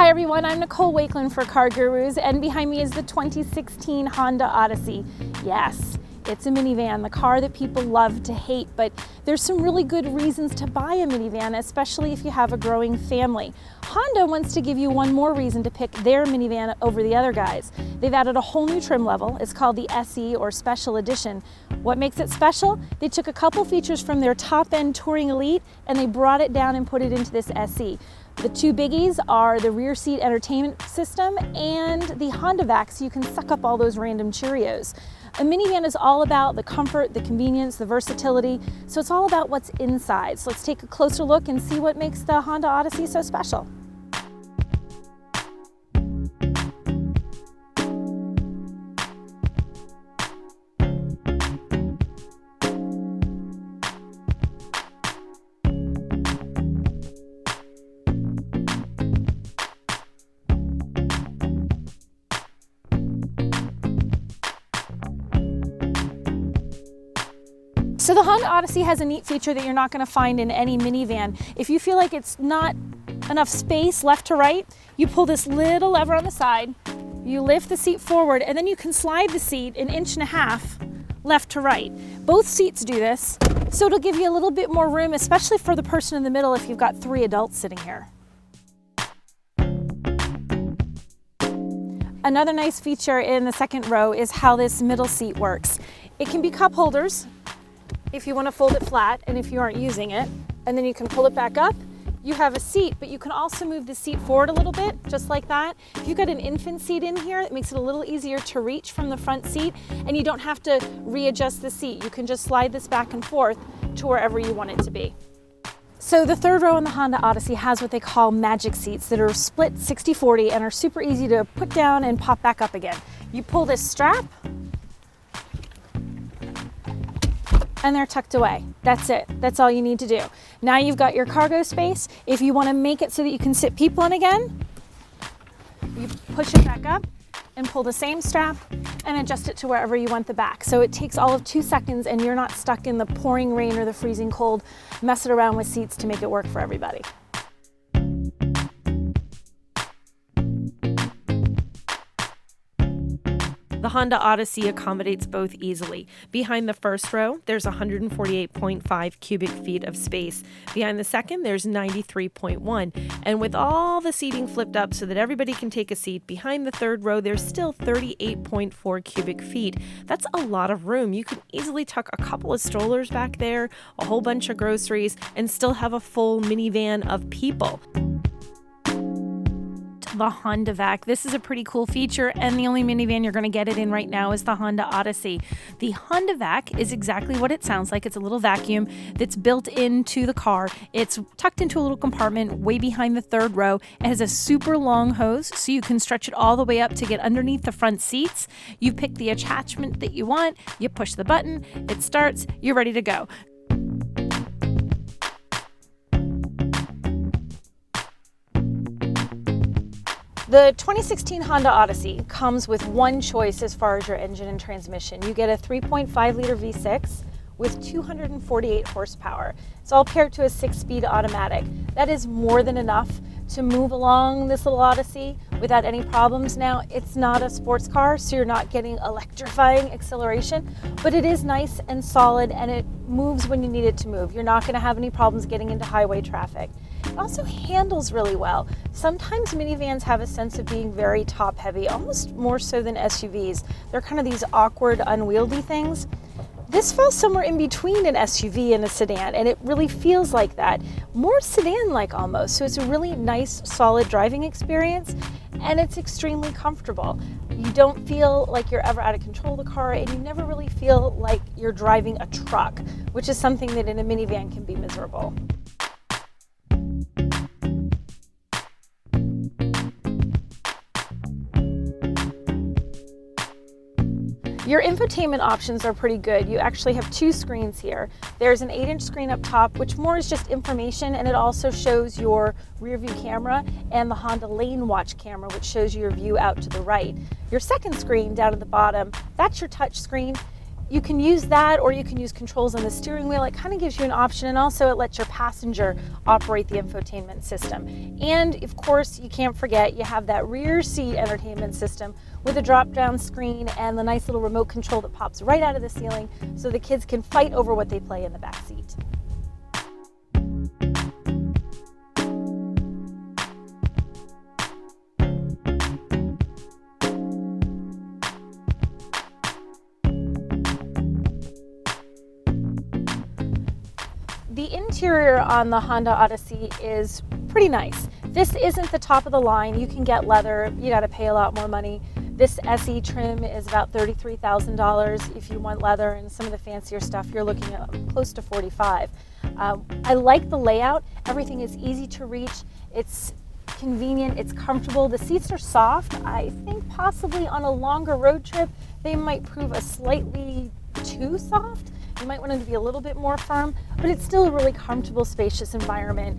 Hi everyone, I'm Nicole Wakeland for CarGurus, and behind me is the 2016 Honda Odyssey. Yes, it's a minivan, the car that people love to hate, but there's some really good reasons to buy a minivan, especially if you have a growing family. Honda wants to give you one more reason to pick their minivan over the other guys. They've added a whole new trim level. It's called the SE, or Special Edition. What makes it special? They took a couple features from their top-end Touring Elite and they brought it down and put it into this SE. The two biggies are the rear seat entertainment system and the Honda vac, so you can suck up all those random Cheerios. A minivan is all about the comfort, the convenience, the versatility, so it's all about what's inside. So let's take a closer look and see what makes the Honda Odyssey so special. So the Honda Odyssey has a neat feature that you're not going to find in any minivan. If you feel like it's not enough space left to right, you pull this little lever on the side, you lift the seat forward, and then you can slide the seat 1.5 inches left to right. Both seats do this, so it'll give you a little bit more room, especially for the person in the middle if you've got 3 adults sitting here. Another nice feature in the second row is how this middle seat works. It can be cup holders if you want to fold it flat and if you aren't using it, and then you can pull it back up. You have a seat, but you can also move the seat forward a little bit, just like that. If you've got an infant seat in here, it makes it a little easier to reach from the front seat, and you don't have to readjust the seat. You can just slide this back and forth to wherever you want it to be. So the third row in the Honda Odyssey has what they call magic seats that are split 60-40 and are super easy to put down and pop back up again. You pull this strap, and they're tucked away. That's it. That's all you need to do. Now you've got your cargo space. If you want to make it so that you can sit people in again, you push it back up and pull the same strap and adjust it to wherever you want the back. So it takes all of 2 seconds and you're not stuck in the pouring rain or the freezing cold messing around with seats to make it work for everybody. The Honda Odyssey accommodates both easily. Behind the first row, there's 148.5 cubic feet of space. Behind the second, there's 93.1. And with all the seating flipped up so that everybody can take a seat, behind the third row, there's still 38.4 cubic feet. That's a lot of room. You can easily tuck a couple of strollers back there, a whole bunch of groceries, and still have a full minivan of people. The Honda vac. This is a pretty cool feature, and the only minivan you're going to get it in right now is the Honda Odyssey. The Honda vac is exactly what it sounds like. It's a little vacuum that's built into the car. It's tucked into a little compartment way behind the third row. It has a super long hose, so you can stretch it all the way up to get underneath the front seats. You pick the attachment that you want, you push the button, it starts, you're ready to go. The 2016 Honda Odyssey comes with one choice as far as your engine and transmission. You get a 3.5-liter V6 with 248 horsepower. It's all paired to a 6-speed automatic. That is more than enough to move along this little Odyssey without any problems. Now, it's not a sports car, so you're not getting electrifying acceleration, but it is nice and solid, and it moves when you need it to move. You're not going to have any problems getting into highway traffic. It also handles really well. Sometimes minivans have a sense of being very top heavy, almost more so than SUVs. They're kind of these awkward, unwieldy things. This falls somewhere in between an SUV and a sedan, and it really feels like that. More sedan-like almost, so it's a really nice, solid driving experience, and it's extremely comfortable. You don't feel like you're ever out of control of the car, and you never really feel like you're driving a truck, which is something that in a minivan can be miserable. Your infotainment options are pretty good. You actually have 2 screens here. There's an 8-inch screen up top, which more is just information, and it also shows your rear view camera and the Honda Lane Watch camera, which shows you your view out to the right. Your second screen down at the bottom, that's your touch screen. you can use that, or you can use controls on the steering wheel. It kind of gives you an option, and also it lets your passenger operate the infotainment system. And of course, you can't forget you have that rear seat entertainment system with a drop-down screen and the nice little remote control that pops right out of the ceiling, so the kids can fight over what they play in the back seat. The interior on the Honda Odyssey is pretty nice. This isn't the top of the line. You can get leather. You got to pay a lot more money. This SE trim is about $33,000. If you want leather and some of the fancier stuff, you're looking at close to $45,000. I like the layout. Everything is easy to reach. It's convenient. It's comfortable. The seats are soft. I think possibly on a longer road trip, they might prove a slightly too soft. You might want them to be a little bit more firm, but it's still a really comfortable, spacious environment,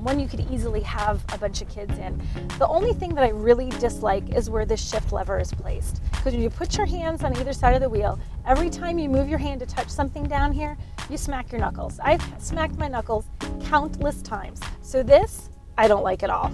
one you could easily have a bunch of kids in. The only thing that I really dislike is where this shift lever is placed. Because when you put your hands on either side of the wheel, every time you move your hand to touch something down here, you smack your knuckles. I've smacked my knuckles countless times. So this, I don't like at all.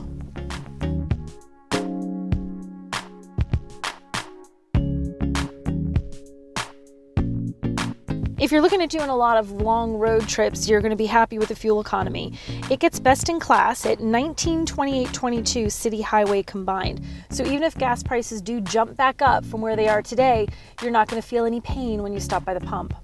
If you're looking at doing a lot of long road trips, you're going to be happy with the fuel economy. It gets best in class at 19.28.22 city highway combined. So even if gas prices do jump back up from where they are today, you're not going to feel any pain when you stop by the pump.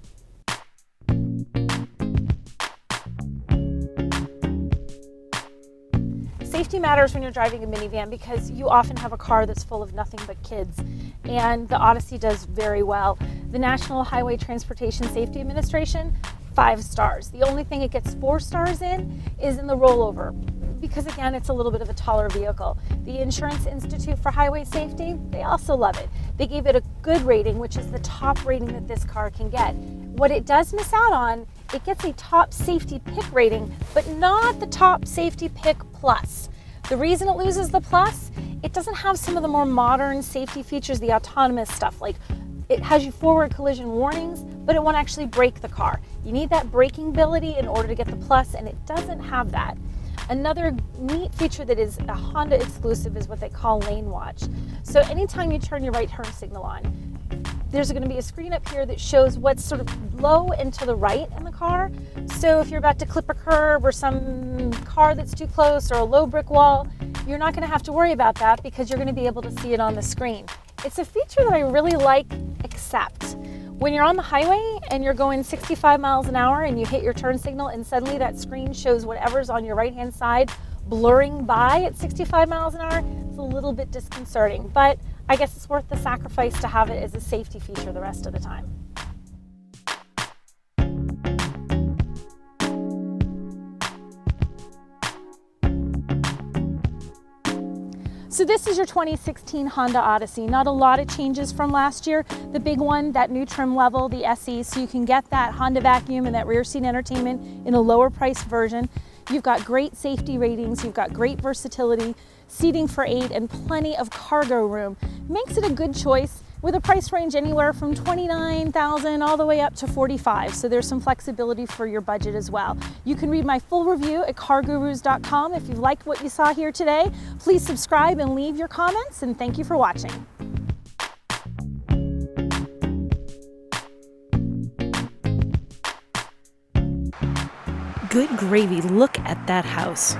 Safety matters when you're driving a minivan because you often have a car that's full of nothing but kids, and the Odyssey does very well. The National Highway Transportation Safety Administration, 5 stars. The only thing it gets 4 stars in is in the rollover, because again, it's a little bit of a taller vehicle. The Insurance Institute for Highway Safety, they also love it. They gave it a good rating, which is the top rating that this car can get. What it does miss out on, it gets a top safety pick rating, but not the top safety pick plus. The reason it loses the plus, it doesn't have some of the more modern safety features, the autonomous stuff, like it has you forward collision warnings, but it won't actually brake the car. You need that braking ability in order to get the plus, and it doesn't have that. Another neat feature that is a Honda exclusive is what they call lane watch. So anytime you turn your right turn signal on, there's going to be a screen up here that shows what's sort of low and to the right in the car. So if you're about to clip a curb or some car that's too close or a low brick wall, you're not going to have to worry about that because you're going to be able to see it on the screen. It's a feature that I really like, except when you're on the highway and you're going 65 miles an hour and you hit your turn signal and suddenly that screen shows whatever's on your right-hand side blurring by at 65 miles an hour, it's a little bit disconcerting, but I guess it's worth the sacrifice to have it as a safety feature the rest of the time. So this is your 2016 Honda Odyssey. Not a lot of changes from last year. The big one, that new trim level, the SE, so you can get that Honda vacuum and that rear seat entertainment in a lower price version. You've got great safety ratings, you've got great versatility, seating for 8, and plenty of cargo room. Makes it a good choice with a price range anywhere from $29,000 all the way up to $45,000. So there's some flexibility for your budget as well. You can read my full review at CarGurus.com. If you liked what you saw here today, please subscribe and leave your comments, and thank you for watching. Good gravy, look at that house.